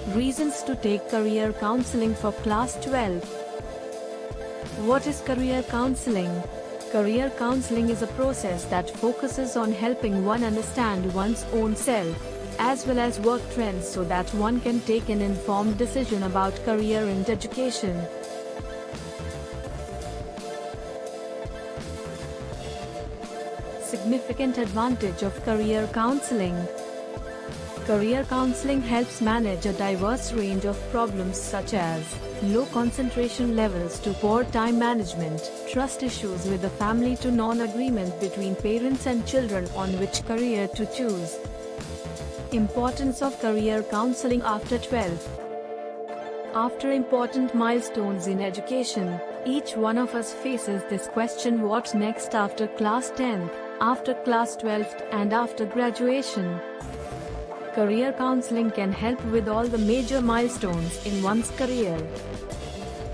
Reasons to take career counseling for class 12. What is career counseling? Career counseling is a process that focuses on helping one understand one's own self, as well as work trends so that one can take an informed decision about career and education. Significant advantage of career counseling. Career counseling helps manage a diverse range of problems such as low concentration levels to poor time management, trust issues with the family to non-agreement between parents and children on which career to choose. Importance of career counseling after 12. After important milestones in education, each one of us faces this question: what next after class 10th, after class 12th, and after graduation? Career counseling can help with all the major milestones in one's career.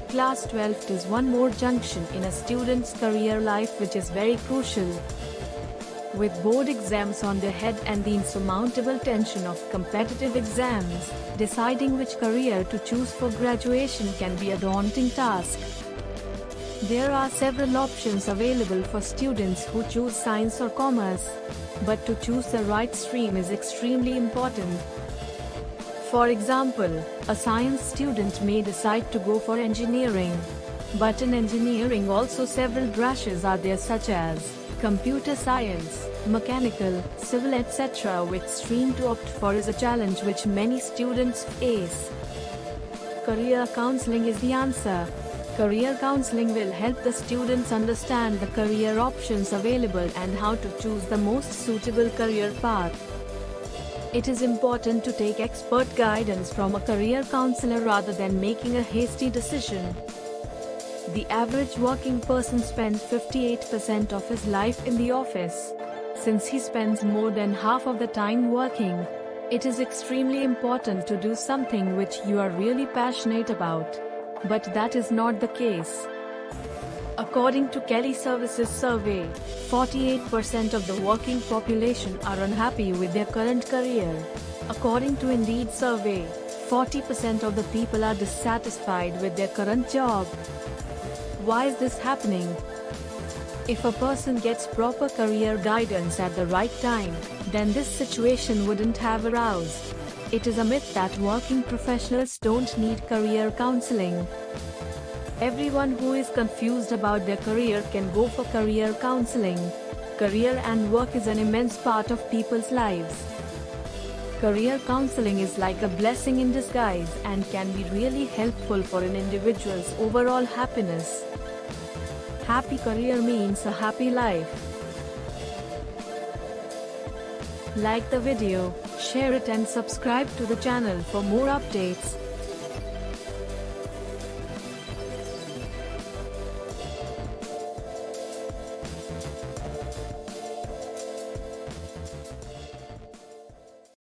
Class 12th is one more junction in a student's career life which is very crucial. With board exams on their head and the insurmountable tension of competitive exams, deciding which career to choose for graduation can be a daunting task. There are several options available for students who choose science or commerce, but to choose the right stream is extremely important. For example, a science student may decide to go for engineering. But in engineering also several branches are there such as computer science, mechanical, civil etc. Which stream to opt for is a challenge which many students face. Career counseling is the answer. Career counseling will help the students understand the career options available and how to choose the most suitable career path. It is important to take expert guidance from a career counselor rather than making a hasty decision. The average working person spends 58% of his life in the office. Since he spends more than half of the time working, it is extremely important to do something which you are really passionate about. But that is not the case. According to Kelly Services survey, 48% of the working population are unhappy with their current career. According to Indeed survey, 40% of the people are dissatisfied with their current job. Why is this happening? If a person gets proper career guidance at the right time, then this situation wouldn't have arose. It is a myth that working professionals don't need career counseling. Everyone who is confused about their career can go for career counseling. Career and work is an immense part of people's lives. Career counseling is like a blessing in disguise and can be really helpful for an individual's overall happiness. Happy career means a happy life. Like the video, share it and subscribe to the channel for more updates.